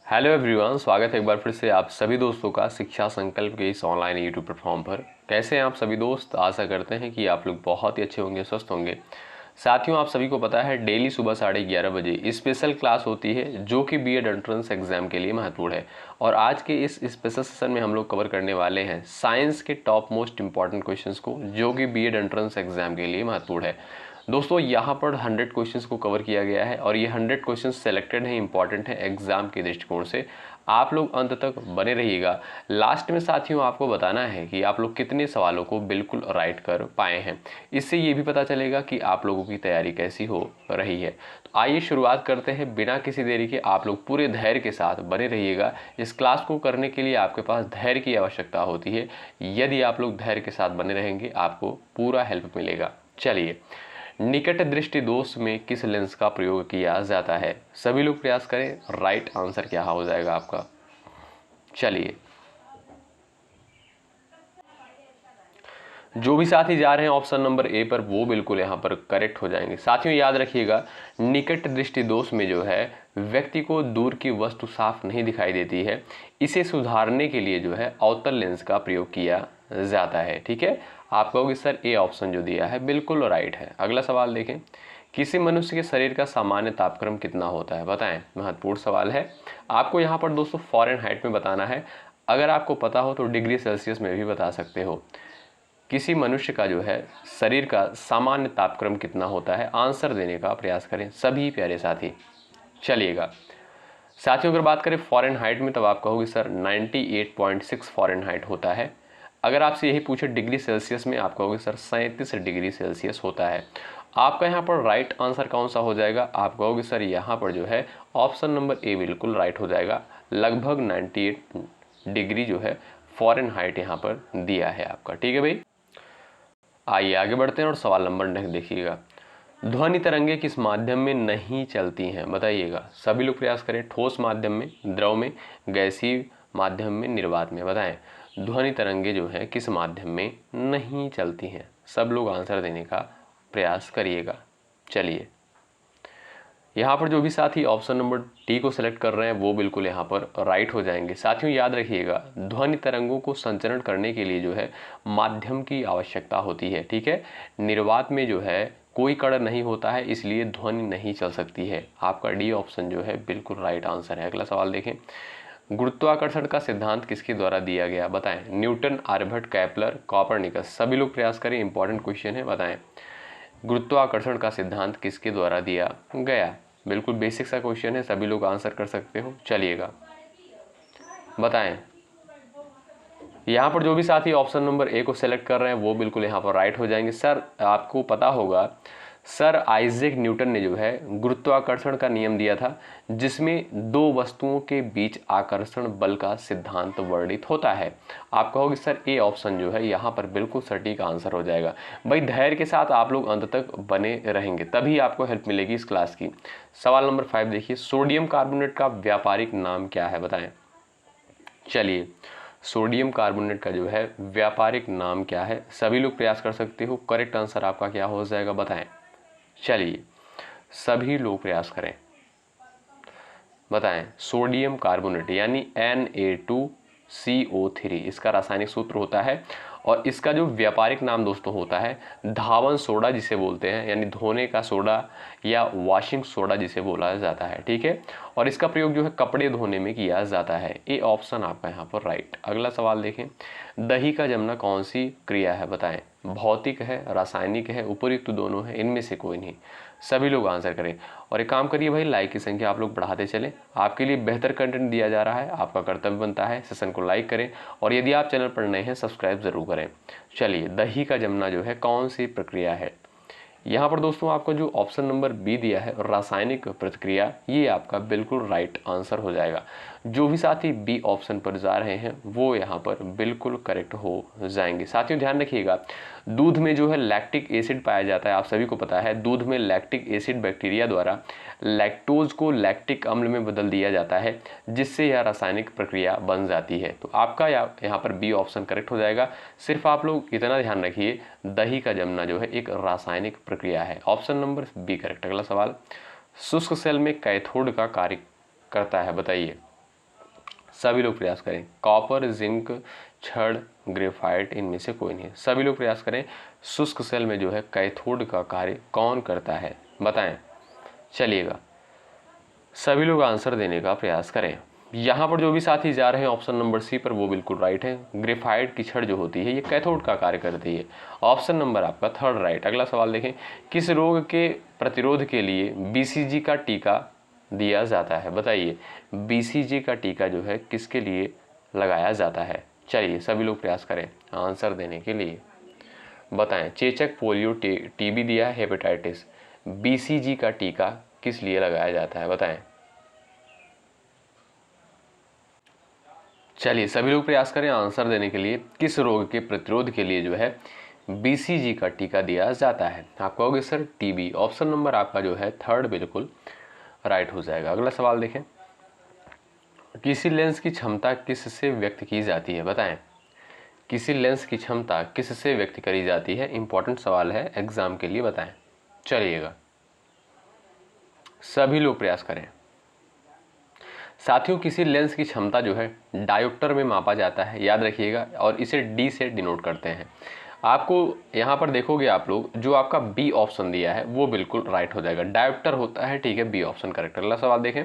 Hello everyone, स्वागत है एक बार फिर से आप सभी दोस्तों का शिक्षा संकल्प के इस ऑनलाइन यूट्यूब प्लेटफॉर्म पर। कैसे हैं आप सभी दोस्त? आशा करते हैं कि आप लोग बहुत ही अच्छे होंगे, स्वस्थ होंगे। साथियों, आप सभी को पता है डेली सुबह 11:30 बजे स्पेशल क्लास होती है जो कि बीएड एंट्रेंस एग्जाम के लिए महत्वपूर्ण है। और आज के इस स्पेशल सेशन में हम लोग कवर करने वाले हैं साइंस के टॉप मोस्ट इंपॉर्टेंट क्वेश्चंस को जो कि बीएड एंट्रेंस एग्जाम के लिए महत्वपूर्ण है। दोस्तों, यहाँ पर 100 क्वेश्चंस को कवर किया गया है और ये 100 क्वेश्चंस सेलेक्टेड हैं, इंपॉर्टेंट है एग्जाम के दृष्टिकोण से। आप लोग अंत तक बने रहिएगा। लास्ट में साथियों आपको बताना है कि आप लोग कितने सवालों को बिल्कुल राइट कर पाए हैं। इससे ये भी पता चलेगा कि आप लोगों की तैयारी कैसी हो रही है। तो आइए शुरुआत करते हैं बिना किसी देरी के। आप लोग पूरे धैर्य के साथ बने रहिएगा। इस क्लास को करने के लिए आपके पास धैर्य की आवश्यकता होती है। यदि आप लोग धैर्य के साथ बने रहेंगे आपको पूरा हेल्प मिलेगा। चलिए, निकट दृष्टि दोष में किस लेंस का प्रयोग किया जाता है? सभी लोग प्रयास करें। राइट आंसर क्या हो जाएगा आपका? चलिए, जो भी साथी जा रहे हैं ऑप्शन नंबर ए पर वो बिल्कुल यहाँ पर करेक्ट हो जाएंगे। साथियों याद रखिएगा, निकट दृष्टि दोष में जो है व्यक्ति को दूर की वस्तु साफ नहीं दिखाई देती है। इसे सुधारने के लिए जो है अवतल लेंस का प्रयोग किया जाता है। ठीक है, आप कहोगे सर ए ऑप्शन जो दिया है बिल्कुल राइट है। अगला सवाल देखें, किसी मनुष्य के शरीर का सामान्य तापक्रम कितना होता है? बताएं। महत्वपूर्ण सवाल है। आपको यहाँ पर दोस्तों फ़ारेनहाइट में बताना है। अगर आपको पता हो तो डिग्री सेल्सियस में भी बता सकते हो। किसी मनुष्य का जो है शरीर का सामान्य तापक्रम कितना होता है? आंसर देने का प्रयास करें सभी प्यारे साथी। चलिएगा साथियों, अगर बात करें फ़ारेनहाइट में तब आप कहोगे सर 98.6 फ़ारेनहाइट होता है। अगर आपसे यही पूछे डिग्री सेल्सियस में आप कहोगे सर 37 डिग्री सेल्सियस होता है। आपका यहाँ पर राइट आंसर कौन सा हो जाएगा? आप कहोगे सर यहाँ पर जो है ऑप्शन नंबर ए बिल्कुल राइट हो जाएगा। लगभग 98 डिग्री जो है फ़ारेनहाइट यहाँ पर दिया है आपका। ठीक है भाई, आइए आगे बढ़ते हैं और सवाल नंबर नेक्स्ट देखिएगा। ध्वनि तरंगे किस माध्यम में नहीं चलती हैं? बताइएगा। सभी लोग प्रयास करें। ठोस माध्यम में, द्रव में, गैसीय माध्यम में, निर्वात में। बताएं, ध्वनि तरंगे जो है किस माध्यम में नहीं चलती हैं? सब लोग आंसर देने का प्रयास करिएगा। चलिए, यहाँ पर जो भी साथी ऑप्शन नंबर डी को सिलेक्ट कर रहे हैं वो बिल्कुल यहाँ पर राइट हो जाएंगे। साथियों याद रखिएगा, ध्वनि तरंगों को संचरण करने के लिए जो है माध्यम की आवश्यकता होती है। ठीक है, निर्वात में जो है कोई कण नहीं होता है, इसलिए ध्वनि नहीं चल सकती है। आपका डी ऑप्शन जो है बिल्कुल राइट आंसर है। अगला सवाल देखें, गुरुत्वाकर्षण का सिद्धांत किसके द्वारा दिया गया? बताएं। Newton, Aryabhata, Kepler, Copernicus. सभी लोग प्रयास करें, इंपॉर्टेंट क्वेश्चन है। बताएं, गुरुत्वाकर्षण का सिद्धांत किसके द्वारा दिया गया? बिल्कुल बेसिक सा क्वेश्चन है, सभी लोग आंसर कर सकते हो। चलिएगा बताएं। यहाँ पर जो भी साथी ऑप्शन नंबर ए को सेलेक्ट कर रहे हैं वो बिल्कुल यहाँ पर राइट हो जाएंगे। सर आपको पता होगा, सर आइजैक न्यूटन ने जो है गुरुत्वाकर्षण का नियम दिया था जिसमें दो वस्तुओं के बीच आकर्षण बल का सिद्धांत वर्णित होता है। आप कहोगे सर ए ऑप्शन जो है यहाँ पर बिल्कुल सटीक आंसर हो जाएगा। भाई धैर्य के साथ आप लोग अंत तक बने रहेंगे तभी आपको हेल्प मिलेगी इस क्लास की। सवाल नंबर 5 देखिए, सोडियम कार्बोनेट का व्यापारिक नाम क्या है? बताएं। चलिए, सोडियम कार्बोनेट का जो है व्यापारिक नाम क्या है? सभी लोग प्रयास कर सकते हो। करेक्ट आंसर आपका क्या हो जाएगा? बताएं। चलिए, सभी लोग प्रयास करें। बताएं, सोडियम कार्बोनेट यानी Na2CO3 इसका रासायनिक सूत्र होता है और इसका जो व्यापारिक नाम दोस्तों होता है धावन सोडा जिसे बोलते हैं, यानी धोने का सोडा या वॉशिंग सोडा जिसे बोला जाता है। ठीक है, और इसका प्रयोग जो है कपड़े धोने में किया जाता है। ए ऑप्शन आपका यहाँ पर राइट। अगला सवाल देखें, दही का जमना कौन सी क्रिया है? बताएं। भौतिक है, रासायनिक है, उपयुक्त दोनों है, इनमें से कोई नहीं। सभी लोग आंसर करें और एक काम करिए भाई, लाइक की संख्या आप लोग बढ़ाते चलें। आपके लिए बेहतर कंटेंट दिया जा रहा है, आपका कर्तव्य बनता है सेशन को लाइक करें और यदि आप चैनल पर नए हैं सब्सक्राइब जरूर करें। चलिए, दही का जमना जो है कौन सी प्रक्रिया है? यहाँ पर दोस्तों आपको जो ऑप्शन नंबर बी दिया है रासायनिक प्रतिक्रिया, ये आपका बिल्कुल राइट आंसर हो जाएगा। जो भी साथी बी ऑप्शन पर जा रहे हैं वो यहाँ पर बिल्कुल करेक्ट हो जाएंगे। साथियों ध्यान रखिएगा, दूध में जो है लैक्टिक एसिड पाया जाता है। आप सभी को पता है दूध में लैक्टिक एसिड बैक्टीरिया द्वारा लैक्टोज को लैक्टिक अम्ल में बदल दिया जाता है जिससे यह रासायनिक प्रक्रिया बन जाती है। तो आपका यहाँ पर बी ऑप्शन करेक्ट हो जाएगा। सिर्फ आप लोग इतना ध्यान रखिए, दही का जमना जो है एक रासायनिक प्रक्रिया है। Option number B correct. अगला सवाल, शुष्क सेल में कैथोड का कार्य करता है? बताइए। सभी लोग प्रयास करें। कॉपर, जिंक, छड़, ग्रेफाइट, इनमें से कोई नहीं है। सभी लोग प्रयास करें। शुष्क सेल में जो है कैथोड का कार्य कौन करता है, बताएं। चलिएगा, सभी लोग आंसर देने का प्रयास करें। यहाँ पर जो भी साथी जा रहे हैं ऑप्शन नंबर सी पर, वो बिल्कुल राइट है। ग्रेफाइट की छड़ जो होती है ये कैथोड का कार्य करती है। ऑप्शन नंबर आपका थर्ड राइट। अगला सवाल देखें, किस रोग के प्रतिरोध के लिए बीसीजी का टीका दिया जाता है, बताइए। बीसीजी का टीका जो है किसके लिए लगाया जाता है। चलिए सभी लोग प्रयास करें आंसर देने के लिए, बताएं। चेचक, पोलियो, टीबी दिया है, हेपेटाइटिस। बीसीजी का टीका किस लिए लगाया जाता है, बताएं। चलिए सभी लोग प्रयास करें आंसर देने के लिए। किस रोग के प्रतिरोध के लिए जो है बीसीजी का टीका दिया जाता है। आप कहोगे सर टीबी। ऑप्शन नंबर आपका जो है थर्ड बिल्कुल राइट हो जाएगा। अगला सवाल देखें, किसी लेंस की क्षमता किससे व्यक्त की जाती है, बताएं। किसी लेंस की क्षमता किससे व्यक्त करी जाती है, इंपॉर्टेंट सवाल है एग्जाम के लिए, बताएं। चलिएगा सभी लोग प्रयास करें। साथियों, किसी लेंस की क्षमता जो है डायोप्टर में मापा जाता है, याद रखिएगा, और इसे डी से डिनोट करते हैं। आपको यहाँ पर देखोगे आप लोग, जो आपका बी ऑप्शन दिया है वो बिल्कुल राइट हो जाएगा। डायोप्टर होता है, ठीक है, बी ऑप्शन करेक्ट। अगला सवाल देखें,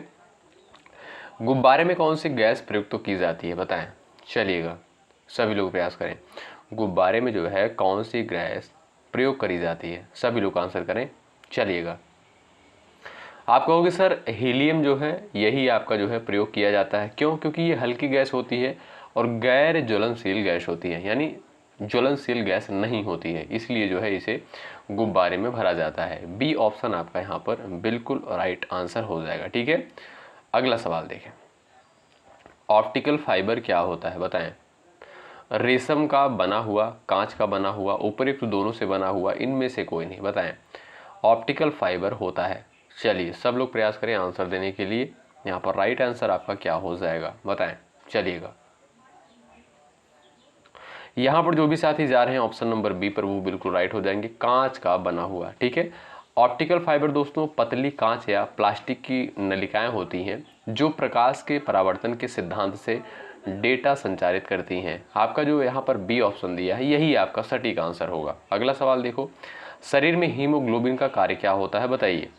गुब्बारे में कौन सी गैस प्रयुक्त तो की जाती है, बताएं। चलिएगा सभी लोग प्रयास करें। गुब्बारे में जो है कौन सी गैस प्रयोग करी जाती है, सभी लोग आंसर करें। चलिएगा, आप कहोगे सर हीलियम जो है यही आपका जो है प्रयोग किया जाता है। क्यों? क्योंकि ये हल्की गैस होती है और गैर ज्वलनशील गैस होती है, यानी ज्वलनशील गैस नहीं होती है, इसलिए जो है इसे गुब्बारे में भरा जाता है। बी ऑप्शन आपका यहाँ पर बिल्कुल राइट आंसर हो जाएगा, ठीक है। अगला सवाल देखें, ऑप्टिकल फाइबर क्या होता है, बताएं। रेशम का बना हुआ, कांच का बना हुआ, उपयुक्त दोनों से बना हुआ, इनमें से कोई नहीं, बताएं। ऑप्टिकल फाइबर होता है। चलिए सब लोग प्रयास करें आंसर देने के लिए। यहाँ पर राइट आंसर आपका क्या हो जाएगा, बताएं। चलिएगा, यहाँ पर जो भी साथी जा रहे हैं ऑप्शन नंबर बी पर, वो बिल्कुल राइट हो जाएंगे। कांच का बना हुआ, ठीक है। ऑप्टिकल फाइबर दोस्तों पतली कांच या प्लास्टिक की नलिकाएं होती हैं जो प्रकाश के परावर्तन के सिद्धांत से डेटा संचारित करती हैं। आपका जो यहाँ पर बी ऑप्शन दिया है यही आपका सटीक आंसर होगा। अगला सवाल देखो, शरीर में हीमोग्लोबिन का कार्य क्या होता है, बताइए।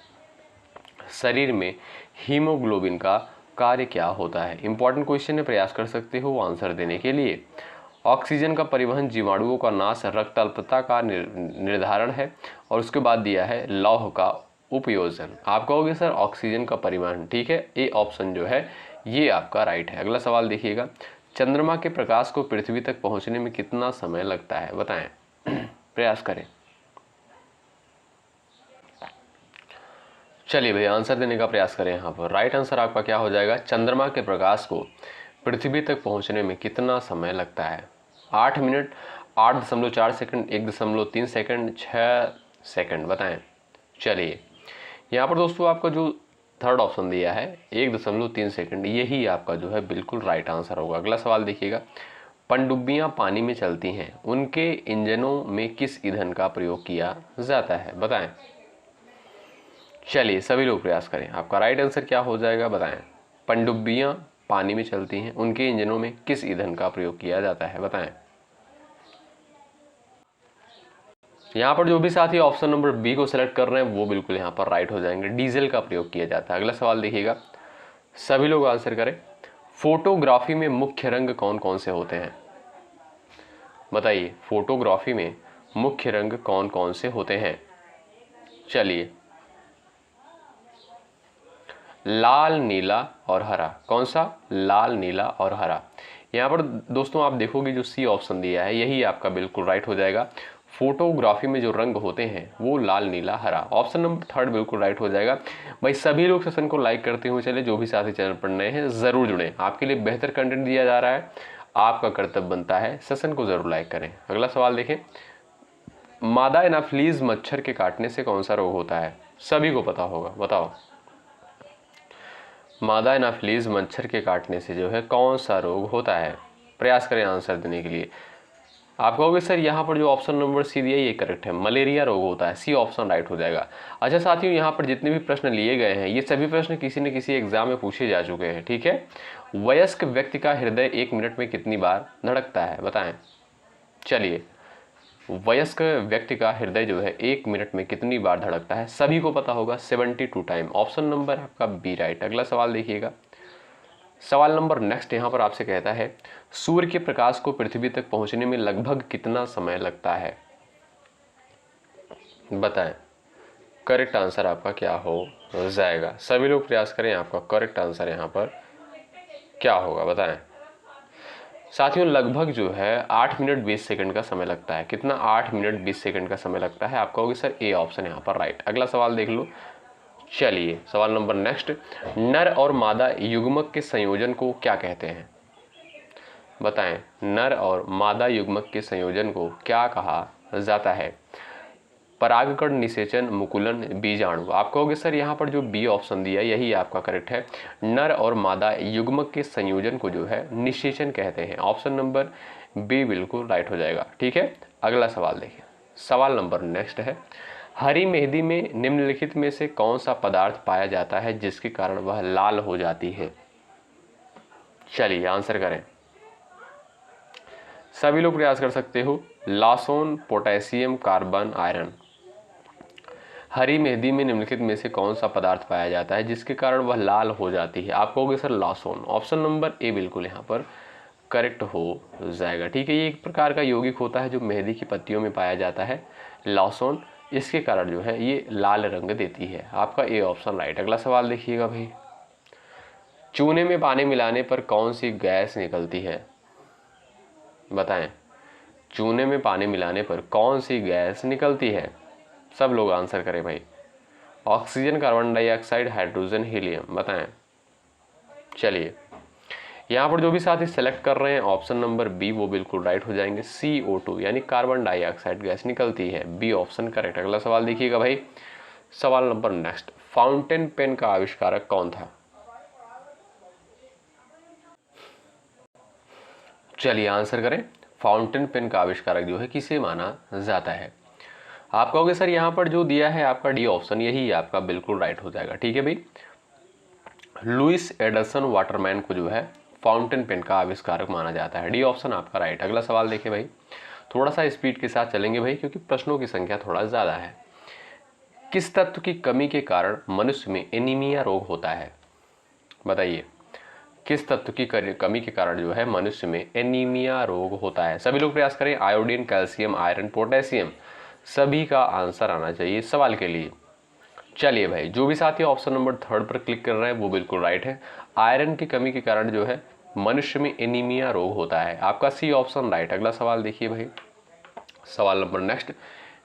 शरीर में हीमोग्लोबिन का कार्य क्या होता है, इंपॉर्टेंट क्वेश्चन है, प्रयास कर सकते हो आंसर देने के लिए। ऑक्सीजन का परिवहन, जीवाणुओं का नाश, रक्त अल्पता का निर्धारण है, और उसके बाद दिया है लौह का उपयोजन। आप कहोगे सर ऑक्सीजन का परिवहन, ठीक है, ए ऑप्शन जो है ये आपका राइट है। अगला सवाल देखिएगा, चंद्रमा के प्रकाश को पृथ्वी तक पहुंचने में कितना समय लगता है, बताएं। प्रयास करें। चलिए भाई आंसर देने का प्रयास करें। यहाँ पर राइट आंसर आपका क्या हो जाएगा, चंद्रमा के प्रकाश को पृथ्वी तक पहुंचने में कितना समय लगता है। 8 मिनट, 8.4 सेकंड, 1.3 सेकंड, 6 सेकंड, बताएं। चलिए यहाँ पर दोस्तों आपका जो थर्ड ऑप्शन दिया है 1.3 सेकंड, यही आपका जो है बिल्कुल राइट आंसर होगा। अगला सवाल देखिएगा, पनडुब्बियां पानी में चलती हैं, उनके इंजनों में किस ईंधन का प्रयोग किया जाता है, बताएं। चलिए सभी लोग प्रयास करें, आपका राइट आंसर क्या हो जाएगा, बताएं। पनडुब्बियां पानी में चलती हैं, उनके इंजनों में किस ईंधन का प्रयोग किया जाता है, बताएं। यहाँ पर जो भी साथी ऑप्शन नंबर बी को सिलेक्ट कर रहे हैं वो बिल्कुल यहाँ पर राइट हो जाएंगे, डीजल का प्रयोग किया जाता है। अगला सवाल देखिएगा, सभी लोग आंसर करें। फोटोग्राफी में मुख्य रंग कौन कौन से होते हैं, बताइए। फोटोग्राफी में मुख्य रंग कौन कौन से होते हैं। चलिए, लाल, नीला और हरा। कौन सा, लाल, नीला और हरा। यहाँ पर दोस्तों आप देखोगे जो सी ऑप्शन दिया है यही आपका बिल्कुल राइट हो जाएगा। फोटोग्राफी में जो रंग होते हैं वो लाल, नीला, हरा। ऑप्शन नंबर थर्ड बिल्कुल राइट हो जाएगा। भाई सभी लोग सेशन को लाइक करते हुए चले, जो भी साथी चैनल पर नए हैं जरूर जुड़ें, आपके लिए बेहतर कंटेंट दिया जा रहा है, आपका कर्तव्य बनता है सेशन को जरूर लाइक करें। अगला सवाल देखें, मादा एनाफिलीज मच्छर के काटने से कौन सा रोग होता है, सभी को पता होगा, बताओ। मादा एनाफिलीज मच्छर के काटने से जो है कौन सा रोग होता है, प्रयास करें आंसर देने के लिए। आप कहोगे सर यहाँ पर जो ऑप्शन नंबर सी दिया ये करेक्ट है, मलेरिया रोग होता है, सी ऑप्शन राइट हो जाएगा। अच्छा साथियों, यहाँ पर जितने भी प्रश्न लिए गए हैं ये सभी प्रश्न किसी न किसी एग्जाम में पूछे जा चुके हैं, ठीक है। वयस्क व्यक्ति का हृदय 1 मिनट में कितनी बार धड़कता है, बताएं। चलिए, वयस्क व्यक्ति का हृदय जो है 1 मिनट में कितनी बार धड़कता है, सभी को पता होगा 72 टाइम। ऑप्शन नंबर आपका बी राइट। अगला सवाल देखिएगा। सवाल नंबर नेक्स्ट यहाँ पर आपसे कहता है, सूर्य के प्रकाश को पृथ्वी तक पहुंचने में लगभग कितना समय लगता है, बताएं। करेक्ट आंसर आपका क्या हो जाएगा, सभी लोग प्रयास करें। आपका करेक्ट आंसर यहाँ पर क्या होगा, बताएं। साथियों, लगभग जो है 8 मिनट 20 सेकंड का समय लगता है। कितना? 8 मिनट 20 सेकंड का समय लगता है। आप कहोगे सर ए ऑप्शन यहाँ पर राइट। अगला सवाल देख लो। चलिए, सवाल नंबर नेक्स्ट, नर और मादा युग्मक के संयोजन को क्या कहते हैं, बताएं। नर और मादा युग्मक के संयोजन को क्या कहा जाता है? परागकण, निषेचन, मुकुलन, बीजाणु। आप कहोगे सर यहाँ पर जो बी ऑप्शन दिया यही आपका करेक्ट है। नर और मादा युग्मक के संयोजन को जो है निषेचन कहते हैं। ऑप्शन नंबर बी बिल्कुल राइट हो जाएगा। ठीक है, अगला सवाल देखिए। सवाल नंबर नेक्स्ट है, हरी मेहंदी में निम्नलिखित में से कौन सा पदार्थ पाया जाता है जिसके कारण वह लाल हो जाती है? चलिए आंसर करें, सभी लोग प्रयास कर सकते हो। लासोन, पोटेशियम, कार्बन, आयरन। हरी मेहंदी में निम्नलिखित में से कौन सा पदार्थ पाया जाता है जिसके कारण वह लाल हो जाती है? आप कहोगे सर लासोन। ऑप्शन नंबर ए बिल्कुल यहाँ पर करेक्ट हो जाएगा। ठीक है, ये एक प्रकार का यौगिक होता है जो मेहंदी की पत्तियों में पाया जाता है, लासोन। इसके कारण जो है ये लाल रंग देती है। आपका ए ऑप्शन राइट। अगला सवाल देखिएगा भाई। चूने में पानी मिलाने पर कौन सी गैस निकलती है, बताएं। चूने में पानी मिलाने पर कौन सी गैस निकलती है? सब लोग आंसर करें भाई। Oxygen, carbon dioxide, hydrogen, helium, बताएं। चलिए, यहाँ पर जो भी साथी सेलेक्ट कर रहे हैं ऑप्शन नंबर बी वो बिल्कुल राइट हो जाएंगे। CO2 यानी कार्बन डाइऑक्साइड गैस निकलती है। B option correct. अगला सवाल देखिएगा भाई। सवाल नंबर नेक्स्ट, फाउंटेन पेन का आविष्कारक कौन था? चलिए आंसर करें। फाउंटेन पेन का आविष्कारक जो है किसे माना जाता है? आप कहोगे सर यहाँ पर जो दिया है आपका डी ऑप्शन यही आपका बिल्कुल राइट हो जाएगा। ठीक है भाई, लुइस एडिसन वाटरमैन को जो है फाउंटेन पेन का आविष्कारक माना जाता है। डी ऑप्शन आपका राइट। अगला सवाल देखिए भाई, थोड़ा सा स्पीड के साथ चलेंगे भाई क्योंकि प्रश्नों की संख्या थोड़ा ज़्यादा है। किस तत्व की कमी के कारण मनुष्य में एनीमिया रोग होता है, बताइए। किस तत्व की कमी के कारण जो है मनुष्य में एनीमिया रोग होता है? सभी लोग प्रयास करें। आयोडीन, कैल्शियम, आयरन, पोटेशियम, सभी का आंसर आना चाहिए सवाल के लिए। चलिए भाई, जो भी साथी ऑप्शन नंबर 3 पर क्लिक कर रहे हैं वो बिल्कुल राइट है। आयरन की कमी के कारण जो है मनुष्य में एनीमिया रोग होता है। आपका सी ऑप्शन राइट। अगला सवाल देखिए भाई। सवाल नंबर नेक्स्ट,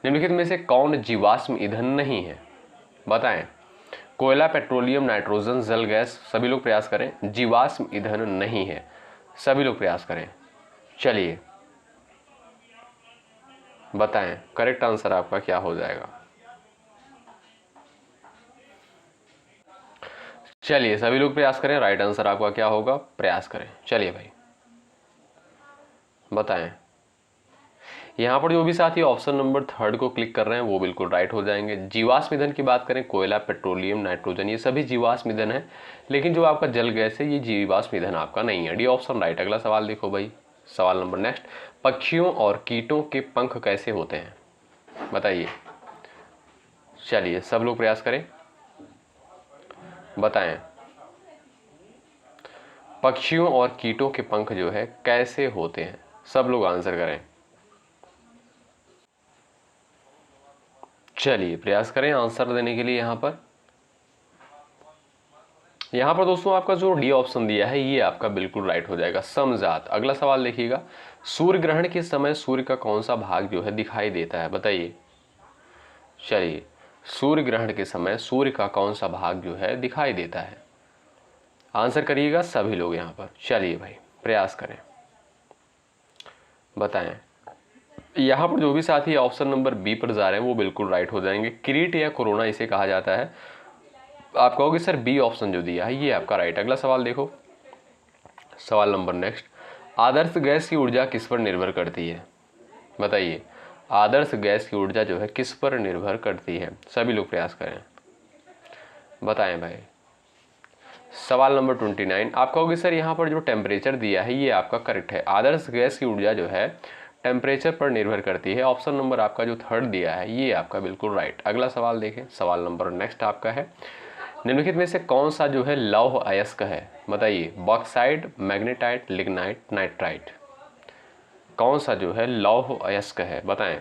निम्नलिखित में से कौन जीवाश्म ईंधन नहीं है, बताएं। कोयला, पेट्रोलियम, नाइट्रोजन, जल गैस। सभी लोग प्रयास करें। जीवाश्म ईंधन नहीं है, सभी लोग प्रयास करें। चलिए बताएं, करेक्ट आंसर आपका क्या हो जाएगा? चलिए सभी लोग प्रयास करें। राइट आंसर आपका क्या होगा, प्रयास करें। चलिए भाई बताएं। यहाँ पर जो भी साथी ऑप्शन नंबर 3 को क्लिक कर रहे हैं वो बिल्कुल राइट हो जाएंगे। जीवाश्म ईंधन की बात करें, कोयला, पेट्रोलियम, नाइट्रोजन, ये सभी जीवाश्म ईंधन है, लेकिन जो आपका जल गैस है ये जीवाश्म ईंधन आपका नहीं है। D option right. अगला सवाल देखो भाई। सवाल नंबर नेक्स्ट, पक्षियों और कीटों के पंख कैसे होते हैं, बताइए। चलिए सब लोग प्रयास करें, बताएं। पक्षियों और कीटों के पंख जो है कैसे होते हैं, सब लोग आंसर करें। चलिए प्रयास करें आंसर देने के लिए। यहाँ पर दोस्तों आपका जो डी ऑप्शन दिया है ये आपका बिल्कुल राइट हो जाएगा, समजात। अगला सवाल देखिएगा। सूर्य ग्रहण के समय सूर्य का कौन सा भाग जो है दिखाई देता है, बताइए। चलिए, सूर्य ग्रहण के समय सूर्य का कौन सा भाग जो है दिखाई देता है, आंसर करिएगा सभी लोग यहाँ पर। चलिए भाई प्रयास करें, बताएं। यहाँ पर जो भी साथी ऑप्शन नंबर बी पर जा रहे हैं वो बिल्कुल राइट हो जाएंगे। किरीट या कोरोना इसे कहा जाता है। आप कहोगे सर बी ऑप्शन जो दिया है ये आपका राइट। अगला सवाल देखो। सवाल नंबर नेक्स्ट, आदर्श गैस की ऊर्जा किस पर निर्भर करती है, बताइए। आदर्श गैस की ऊर्जा जो है किस पर निर्भर करती है, सभी लोग प्रयास करें, बताएं भाई। सवाल नंबर 29 आप कहोगे सर यहाँ पर जो टेम्परेचर दिया है ये आपका करेक्ट है। आदर्श गैस की ऊर्जा जो है टेम्परेचर पर निर्भर करती है। ऑप्शन नंबर आपका जो थर्ड दिया है ये आपका बिल्कुल राइट। अगला सवाल देखें, सवाल नंबर नेक्स्ट आपका है, निम्नलिखित में से कौन सा जो है लौह अयस्क है? बताइए, बॉक्साइट, मैग्नेटाइट, लिग्नाइट, नाइट्राइट, कौन सा जो है लौह अयस्क है? बताएं।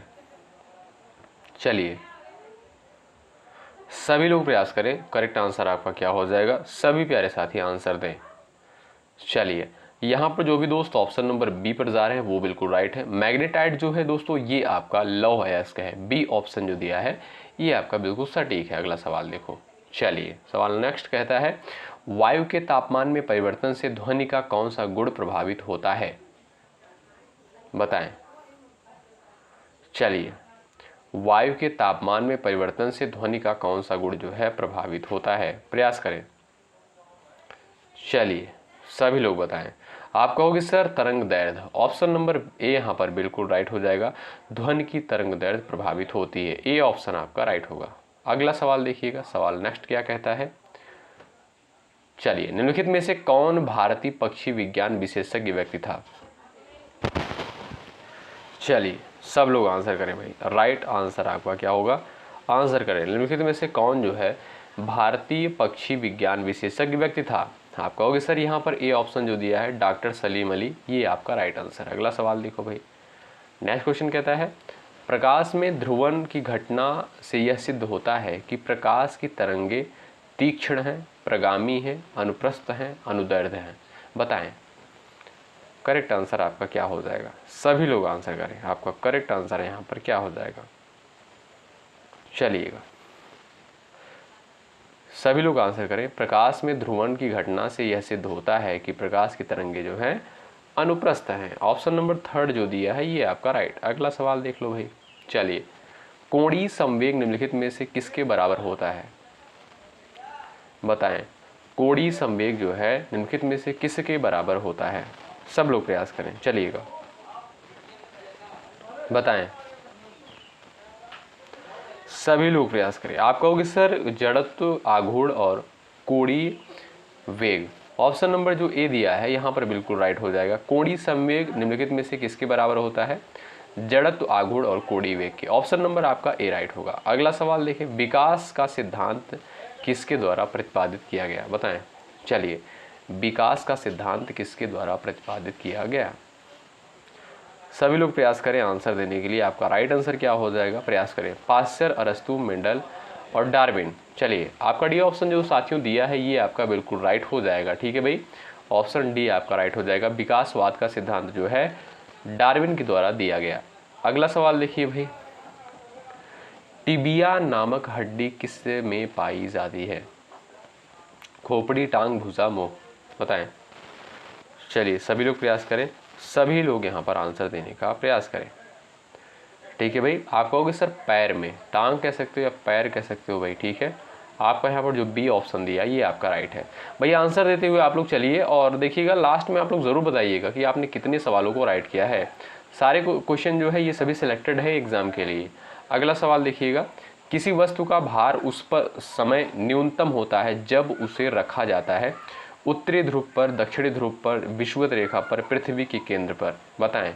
चलिए सभी लोग प्रयास करें, करेक्ट आंसर आपका क्या हो जाएगा? सभी प्यारे साथी आंसर दें। चलिए यहाँ पर जो भी दोस्त ऑप्शन नंबर बी पर जा रहे हैं वो बिल्कुल राइट है। मैग्नेटाइट जो है दोस्तों ये आपका लौह अयस्क है। बी ऑप्शन जो दिया है ये आपका बिल्कुल सटीक है। अगला सवाल देखो। चलिए सवाल नेक्स्ट कहता है, वायु के तापमान में परिवर्तन से ध्वनि का कौन सा गुण प्रभावित होता है? बताएं। चलिए वायु के तापमान में परिवर्तन से ध्वनि का कौन सा गुण जो है प्रभावित होता है? प्रयास करें। चलिए सभी लोग बताएं। आप कहोगे सर तरंग दैर्ध्य। ऑप्शन नंबर ए यहाँ पर बिल्कुल राइट हो जाएगा। ध्वनि की तरंग दैर्ध्य प्रभावित होती है। ए ऑप्शन आपका राइट होगा। अगला सवाल देखिएगा, सवाल नेक्स्ट क्या कहता है। चलिए निम्नलिखित में से कौन भारतीय पक्षी विज्ञान विशेषज्ञ व्यक्ति था? चलिए सब लोग आंसर करें भाई। राइट आंसर आपका क्या होगा? आंसर करें। निम्नलिखित में से कौन जो है भारतीय पक्षी विज्ञान विशेषज्ञ व्यक्ति था? आप कहोगे सर यहाँ पर ए ऑप्शन जो दिया है डॉक्टर सलीम अली, ये आपका राइट आंसर है। अगला सवाल देखो भाई। नेक्स्ट क्वेश्चन कहता है, प्रकाश में ध्रुवण की घटना से यह सिद्ध होता है कि प्रकाश की तरंगे तीक्ष्ण हैं, प्रगामी हैं, अनुप्रस्थ हैं, अनुदैर्ध्य हैं। बताएं करेक्ट आंसर आपका क्या हो जाएगा? सभी लोग आंसर करें। आपका करेक्ट आंसर यहाँ पर क्या हो जाएगा? चलिएगा सभी लोग आंसर करें। प्रकाश में ध्रुवण की घटना से यह सिद्ध होता है कि प्रकाश की तरंगे जो हैं अनुप्रस्थ हैं। ऑप्शन नंबर थर्ड जो दिया है ये आपका राइट। अगला सवाल देख लो भाई। चलिए कोणीय संवेग निम्नलिखित में से किसके बराबर होता है? बताएं कोणीय संवेग जो है निम्नलिखित में से किसके बराबर होता है? सब लोग प्रयास करें। चलिएगा बताएं। सभी लोग प्रयास करें। आप कहोगे सर जड़त्व, आघूर्ण और कोणीय वेग। ऑप्शन नंबर जो ए दिया है यहाँ पर बिल्कुल राइट हो जाएगा। कोणीय संवेग निम्नलिखित में से किसके बराबर होता है? जड़त्व, आघूर्ण और कोणीय वेग के। ऑप्शन नंबर आपका ए राइट होगा। अगला सवाल देखें, विकास का सिद्धांत किसके द्वारा प्रतिपादित किया गया? बताएं। चलिए विकास का सिद्धांत किसके द्वारा प्रतिपादित किया गया? सभी लोग प्रयास करें आंसर देने के लिए। आपका राइट आंसर क्या हो जाएगा? प्रयास करें। पाश्चर, अरस्तु, मेंडल और डार्विन। चलिए आपका डी ऑप्शन जो साथियों दिया है ये आपका बिल्कुल राइट हो जाएगा। ठीक है भाई, ऑप्शन डी आपका राइट हो जाएगा। विकासवाद का सिद्धांत जो है डार्विन के द्वारा दिया गया। अगला सवाल देखिए भाई, टिबिया नामक हड्डी किस में पाई जाती है? खोपड़ी, टांग, भुजा, मुंह। बताएं। चलिए सभी लोग प्रयास करें। सभी लोग यहाँ पर आंसर देने का प्रयास करें। ठीक है भाई, आप कहोगे सर पैर में, टांग कह सकते हो या पैर कह सकते हो भाई। ठीक है, आपका यहाँ पर जो बी ऑप्शन दिया ये आपका राइट है भाई। आंसर देते हुए आप लोग चलिए और देखिएगा लास्ट में आप लोग ज़रूर बताइएगा कि आपने कितने सवालों को राइट किया है। सारे क्वेश्चन जो है ये सभी सिलेक्टेड है एग्जाम के लिए। अगला सवाल देखिएगा, किसी वस्तु का भार उस पर समय न्यूनतम होता है जब उसे रखा जाता है उत्तरी ध्रुव पर, दक्षिणी ध्रुव पर, विषुवत रेखा पर, पृथ्वी के केंद्र पर। बताएं।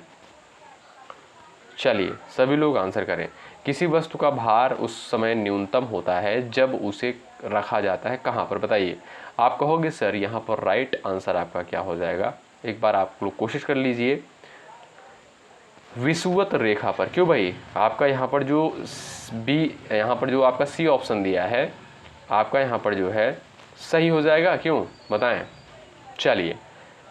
चलिए सभी लोग आंसर करें। किसी वस्तु का भार उस समय न्यूनतम होता है जब उसे रखा जाता है कहाँ पर? बताइए। आप कहोगे सर यहाँ पर राइट आंसर आपका क्या हो जाएगा? एक बार आप लोग कोशिश कर लीजिए। विषुवत रेखा पर। क्यों भाई? आपका यहाँ पर जो बी, यहाँ पर जो आपका सी ऑप्शन दिया है आपका यहाँ पर जो है सही हो जाएगा। क्यों? बताएं। चलिए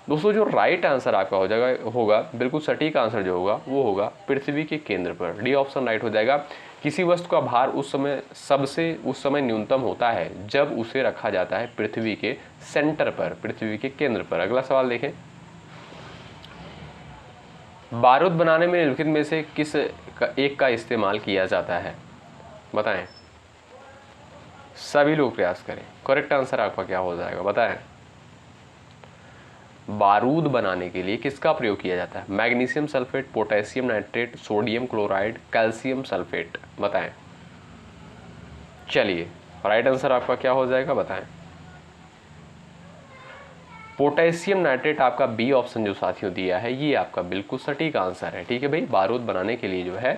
दोस्तों जो राइट आंसर आपका हो जाएगा होगा बिल्कुल सटीक आंसर जो होगा वो होगा पृथ्वी के केंद्र पर। डी ऑप्शन राइट हो जाएगा। किसी वस्तु का भार उस समय न्यूनतम होता है जब उसे रखा जाता है पृथ्वी के सेंटर पर, पृथ्वी के केंद्र पर। अगला सवाल देखें, बारूद बनाने में निम्नलिखित में से किस एक का इस्तेमाल किया जाता है? बताएं। सभी लोग प्रयास करें। करेक्ट आंसर आपका क्या हो जाएगा? बताएं। बारूद बनाने के लिए किसका प्रयोग किया जाता है? Magnesium sulphate, potassium nitrate, sodium chloride, calcium sulphate. बताएं। चलिए राइट आंसर आपका क्या हो जाएगा? बताएं। पोटेशियम नाइट्रेट आपका बी ऑप्शन जो साथियों दिया है ये आपका बिल्कुल सटीक आंसर है। ठीक है भाई, बारूद बनाने के लिए जो है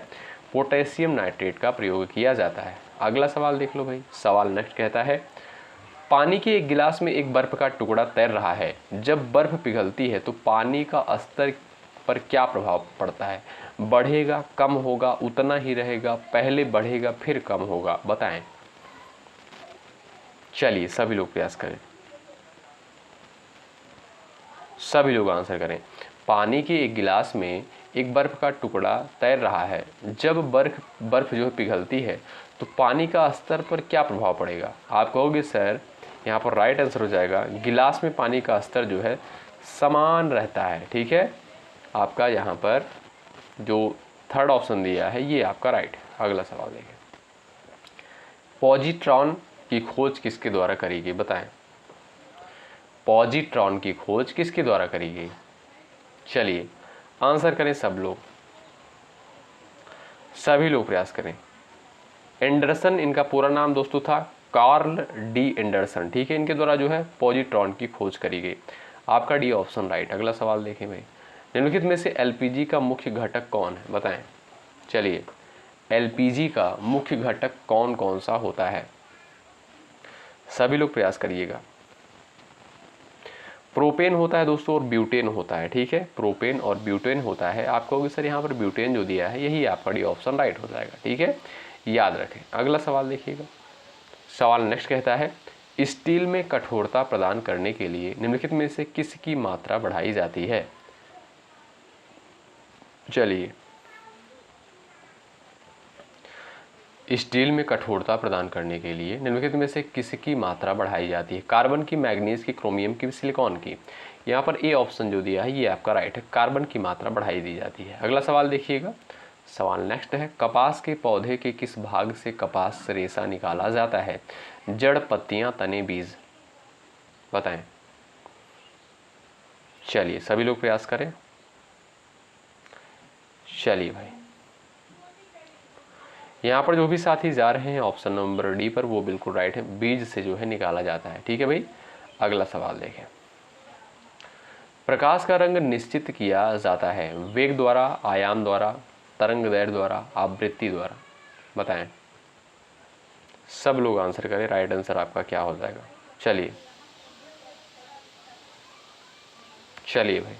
पोटेशियम नाइट्रेट का प्रयोग किया जाता है। अगला सवाल देख लो भाई। सवाल नेक्स्ट कहता है, पानी के एक गिलास में एक बर्फ का टुकड़ा तैर रहा है। जब बर्फ पिघलती है तो पानी का स्तर पर क्या प्रभाव पड़ता है? बढ़ेगा, कम होगा, उतना ही रहेगा, पहले बढ़ेगा फिर कम होगा? बताएं। चलिए सभी लोग प्रयास करें, सभी लोग आंसर करें। पानी के एक गिलास में एक बर्फ का टुकड़ा तैर रहा है। जब बर्फ जो है पिघलती है तो पानी का स्तर पर क्या प्रभाव पड़ेगा? आप कहोगे सर यहाँ पर राइट आंसर हो जाएगा, गिलास में पानी का स्तर जो है समान रहता है। ठीक है, आपका यहाँ पर जो थर्ड ऑप्शन दिया है ये आपका राइट है। अगला सवाल देखिए, पॉजिट्रॉन की खोज किसके द्वारा करी गई? बताएं। पॉजिट्रॉन की खोज किसके द्वारा करी गई? चलिए आंसर करें सब लोग, सभी लोग प्रयास करें। एंडरसन इनका पूरा नाम दोस्तों था, कार्ल डी एंडरसन। ठीक है, इनके द्वारा जो है पॉजिट्रॉन की खोज करी गई। आपका डी ऑप्शन राइट। अगला सवाल देखें भाई, निम्नलिखित में से एलपीजी का मुख्य घटक कौन है? बताएं। चलिए, एलपीजी का मुख्य घटक कौन कौन सा होता है? सभी लोग प्रयास करिएगा। प्रोपेन होता है दोस्तों और ब्यूटेन होता है। ठीक है, प्रोपेन और ब्यूटेन होता है। आप कहोगे सर यहाँ पर ब्यूटेन जो दिया है यही आपका डी ऑप्शन राइट हो जाएगा। ठीक है, याद रखें। अगला सवाल देखिएगा। सवाल नेक्स्ट कहता है, स्टील में कठोरता प्रदान करने के लिए निम्नलिखित में से किसकी मात्रा बढ़ाई जाती है? चलिए, स्टील में कठोरता प्रदान करने के लिए निम्नलिखित में से किसकी मात्रा बढ़ाई जाती है? कार्बन की, मैग्नीज की, क्रोमियम की, सिलिकॉन की? यहाँ पर ए ऑप्शन जो दिया है ये आपका राइट है, कार्बन की मात्रा बढ़ाई दी जाती है। अगला सवाल देखिएगा। सवाल नेक्स्ट है, कपास के पौधे के किस भाग से कपास रेशा निकाला जाता है? जड़, पत्तियां, तने, बीज? बताएं। चलिए सभी लोग प्रयास करें। चलिए भाई, यहाँ पर जो भी साथी जा रहे हैं ऑप्शन नंबर डी पर वो बिल्कुल राइट है, बीज से जो है निकाला जाता है। ठीक है भाई, अगला सवाल देखें। प्रकाश का रंग निश्चित किया जाता है वेग द्वारा, आयाम द्वारा, तरंग दैर्ध्य द्वारा, आवृत्ति द्वारा? बताएं। सब लोग आंसर करें, राइट आंसर आपका क्या हो जाएगा? चलिए चलिए भाई,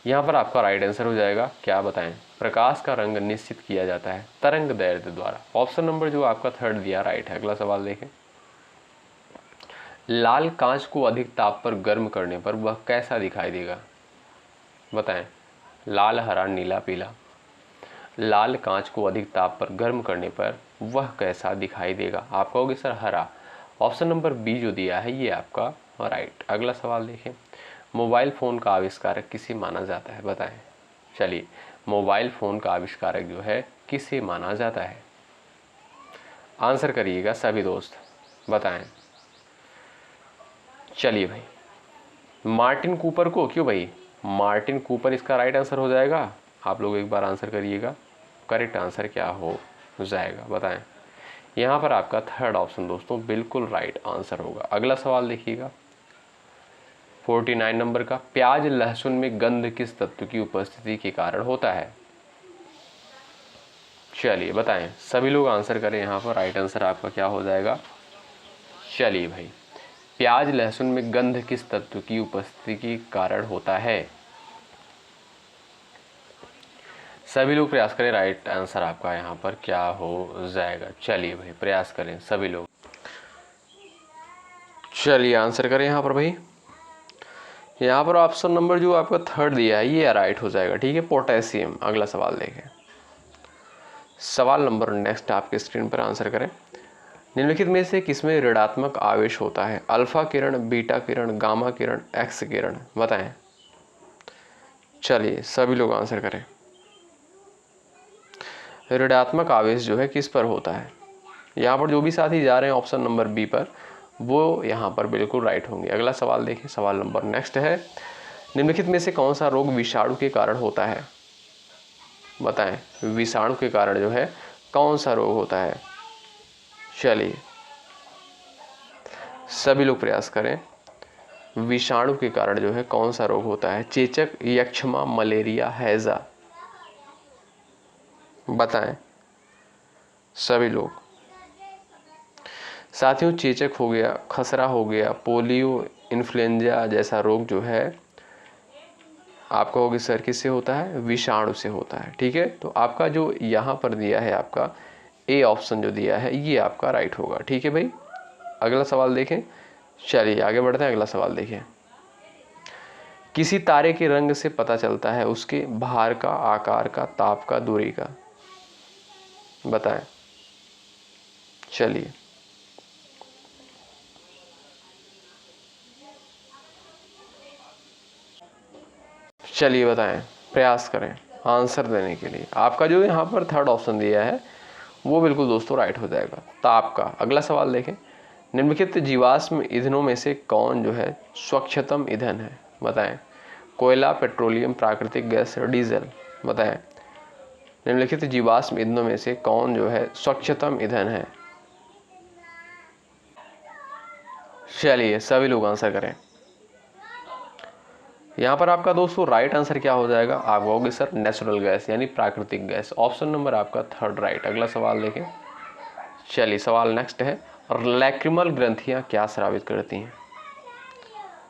यहाँ पर आपका राइट आंसर हो जाएगा क्या? बताएं। प्रकाश का रंग निश्चित किया जाता है तरंग दैर्ध्य द्वारा। ऑप्शन नंबर जो आपका थर्ड दिया राइट है। अगला सवाल देखें। लाल कांच को अधिक ताप पर गर्म करने पर वह कैसा दिखाई देगा? बताएं। लाल, हरा, नीला, पीला? लाल कांच को अधिक ताप पर गर्म करने पर वह कैसा दिखाई देगा? आप कहोगे सर हरा। ऑप्शन नंबर बी जो दिया है ये आपका राइट। अगला सवाल देखें। मोबाइल फ़ोन का आविष्कारक किसे माना जाता है? बताएं। चलिए, मोबाइल फ़ोन का आविष्कारक जो है किसे माना जाता है? आंसर करिएगा सभी दोस्त, बताएं। चलिए भाई, मार्टिन कूपर को। क्यों भाई? मार्टिन कूपर इसका राइट आंसर हो जाएगा। आप लोग एक बार आंसर करिएगा, करेक्ट आंसर क्या हो जाएगा? बताएं। यहाँ पर आपका थर्ड ऑप्शन दोस्तों बिल्कुल राइट आंसर होगा। अगला सवाल देखिएगा 49 नंबर का, प्याज लहसुन में गंध किस तत्व की उपस्थिति के कारण होता है? चलिए बताएं, सभी लोग आंसर करें। यहाँ पर राइट आंसर आपका क्या हो जाएगा? चलिए भाई, प्याज लहसुन में गंध किस तत्व की उपस्थिति के कारण होता है? सभी लोग प्रयास करें, राइट आंसर आपका यहाँ पर क्या हो जाएगा? चलिए भाई प्रयास करें सभी लोग, चलिए आंसर करें यहाँ पर भाई। यहाँ पर ऑप्शन नंबर जो आपका थर्ड दिया है ये राइट हो जाएगा। ठीक है, पोटेशियम। अगला सवाल देखें। सवाल नंबर नेक्स्ट आपके स्क्रीन पर आंसर करें। निम्नलिखित में से किसमें ऋणात्मक आवेश होता है? अल्फा किरण, बीटा किरण, गामा किरण, एक्स किरण? बताएं। चलिए सभी लोग आंसर करें। ऋणात्मक आवेश जो है किस पर होता है? यहाँ पर जो भी साथी जा रहे हैं ऑप्शन नंबर बी पर वो यहाँ पर बिल्कुल राइट होंगे। अगला सवाल देखें। सवाल नंबर नेक्स्ट है, निम्नलिखित में से कौन सा रोग विषाणु के कारण होता है? बताएं, विषाणु के कारण जो है कौन सा रोग होता है? चलिए सभी लोग प्रयास करें। विषाणु के कारण जो है कौन सा रोग होता है? चेचक, यक्ष्मा, मलेरिया, हैजा। बताएं सभी लोग। साथियों, चेचक हो गया, खसरा हो गया, पोलियो, इन्फ्लुएंजा जैसा रोग जो है आप कहोगे सर किससे होता है? विषाणु से होता है। ठीक है, तो आपका जो यहाँ पर दिया है, आपका ए ऑप्शन जो दिया है ये आपका राइट होगा। ठीक है भाई, अगला सवाल देखें। चलिए आगे बढ़ते हैं, अगला सवाल देखें। किसी तारे के रंग से पता चलता है उसके भार का, आकार का, ताप का, दूरी का। बताएं। चलिए चलिए बताएं, प्रयास करें आंसर देने के लिए। आपका जो यहाँ पर थर्ड ऑप्शन दिया है वो बिल्कुल दोस्तों राइट हो जाएगा, ताप का। अगला सवाल देखें। निम्नलिखित जीवाश्म ईंधनों में से कौन जो है स्वच्छतम ईंधन है? बताएं। कोयला, पेट्रोलियम, प्राकृतिक गैस, डीजल। बताएं। निम्नलिखित जीवाश्म ईंधनों में से कौन जो है स्वच्छतम ईंधन है? चलिए सभी लोग आंसर करें। यहाँ पर आपका दोस्तों राइट आंसर क्या हो जाएगा? आप कहोगे सर नेचुरल गैस यानी प्राकृतिक गैस। ऑप्शन नंबर आपका थर्ड राइट। अगला सवाल देखें। चलिए सवाल नेक्स्ट है। लैक्रिमल ग्रंथियां क्या स्रावित करती हैं?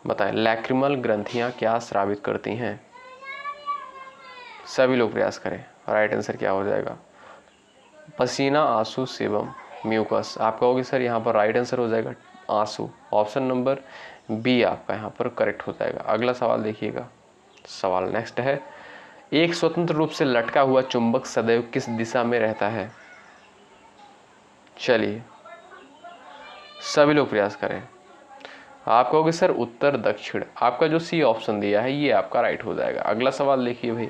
बताएं। लैक्रिमल ग्रंथियां क्या स्रावित करती हैं? सभी लोग प्रयास करें। राइट आंसर क्या हो जाएगा? पसीना, आंसू, सेबम, म्यूकस। आप कहोगे सर यहाँ पर राइट आंसर हो जाएगा आंसू। ऑप्शन नंबर बी आपका यहाँ पर करेक्ट हो जाएगा। अगला सवाल देखिएगा। सवाल नेक्स्ट है। एक स्वतंत्र रूप से लटका हुआ चुंबक सदैव किस दिशा में रहता है? चलिए सभी लोग प्रयास करें। आप कहोगे सर उत्तर दक्षिण। आपका जो सी ऑप्शन दिया है ये आपका राइट हो जाएगा। अगला सवाल देखिए भाई।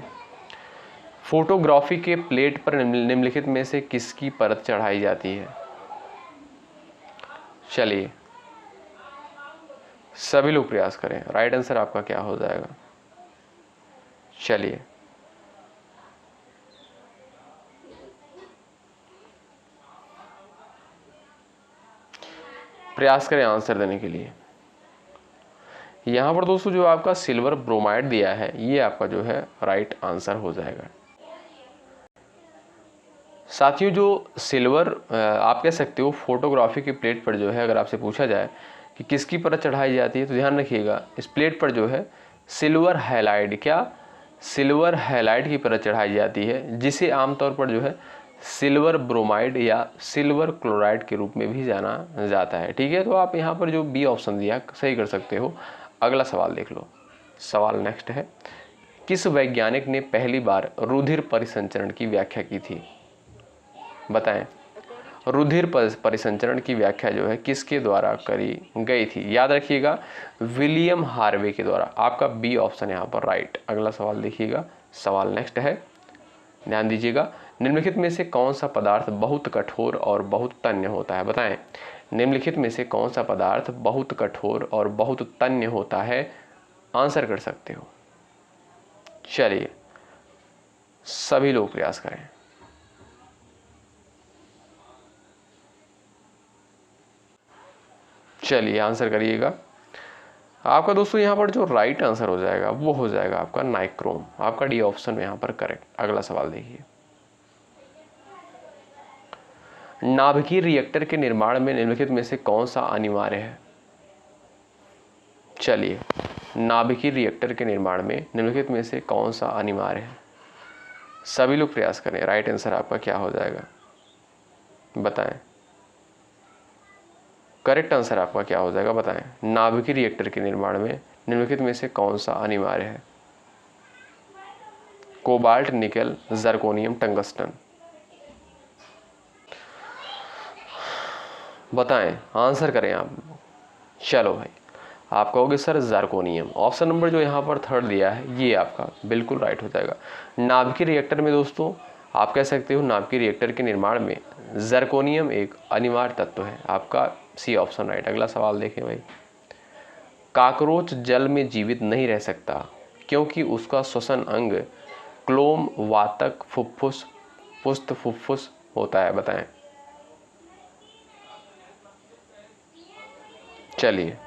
फोटोग्राफी के प्लेट पर निम्नलिखित में से किसकी परत चढ़ाई जाती है? चलिए सभी लोग प्रयास करें। राइट आंसर आपका क्या हो जाएगा? चलिए प्रयास करें आंसर देने के लिए। यहां पर दोस्तों जो आपका सिल्वर ब्रोमाइड दिया है ये आपका जो है राइट आंसर हो जाएगा। साथियों जो सिल्वर आप कह सकते हो फोटोग्राफी की प्लेट पर जो है अगर आपसे पूछा जाए कि किसकी परत चढ़ाई जाती है तो ध्यान रखिएगा इस प्लेट पर जो है सिल्वर हैलाइड, क्या सिल्वर हैलाइड की परत चढ़ाई जाती है, जिसे आमतौर पर जो है सिल्वर ब्रोमाइड या सिल्वर क्लोराइड के रूप में भी जाना जाता है। ठीक है, तो आप यहाँ पर जो बी ऑप्शन दिया सही कर सकते हो। अगला सवाल देख लो। सवाल नेक्स्ट है। किस वैज्ञानिक ने पहली बार रुधिर परिसंचरण की व्याख्या की थी? बताएं। रुधिर परिसंचरण की व्याख्या जो है किसके द्वारा करी गई थी? याद रखिएगा विलियम हार्वे के द्वारा। आपका बी ऑप्शन यहाँ पर राइट। अगला सवाल देखिएगा। सवाल नेक्स्ट है, ध्यान दीजिएगा। निम्नलिखित में से कौन सा पदार्थ बहुत कठोर और बहुत तन्य होता है? बताएं। निम्नलिखित में से कौन सा पदार्थ बहुत कठोर और बहुत तन्य होता है? आंसर कर सकते हो। चलिए सभी लोग प्रयास करें। चलिए आंसर करिएगा। आपका दोस्तों यहाँ पर जो राइट आंसर हो जाएगा वो हो जाएगा आपका नाइक्रोम। आपका डी ऑप्शन यहाँ पर करेक्ट। अगला सवाल देखिए। नाभिकीय रिएक्टर के निर्माण में निम्नलिखित में से कौन सा अनिवार्य है? चलिए नाभिकीय रिएक्टर के निर्माण में निम्नलिखित में से कौन सा अनिवार्य है? सभी लोग प्रयास करें। राइट आंसर आपका क्या हो जाएगा? बताएं। करेक्ट आंसर आपका क्या हो जाएगा? बताएं। नाभिकीय रिएक्टर के निर्माण में निम्नलिखित में से कौन सा अनिवार्य है? कोबाल्ट, निकल, जर्कोनियम, टंगस्टन। बताएं, आंसर करें आप। चलो भाई, आप कहोगे सर जर्कोनियम। ऑप्शन नंबर जो यहाँ पर थर्ड दिया है ये आपका बिल्कुल राइट हो जाएगा। नाभिकीय रिएक्टर में दोस्तों आप कह सकते हो नाभिकीय रिएक्टर के निर्माण में जर्कोनियम एक अनिवार्य तत्व है। आपका सी ऑप्शन राइट। अगला सवाल देखें भाई। काकरोच जल में जीवित नहीं रह सकता क्योंकि उसका श्वसन अंग क्लोम, वातक, फुफ्फुस, पुस्त फुफ्फुस होता है। बताएं। चलिए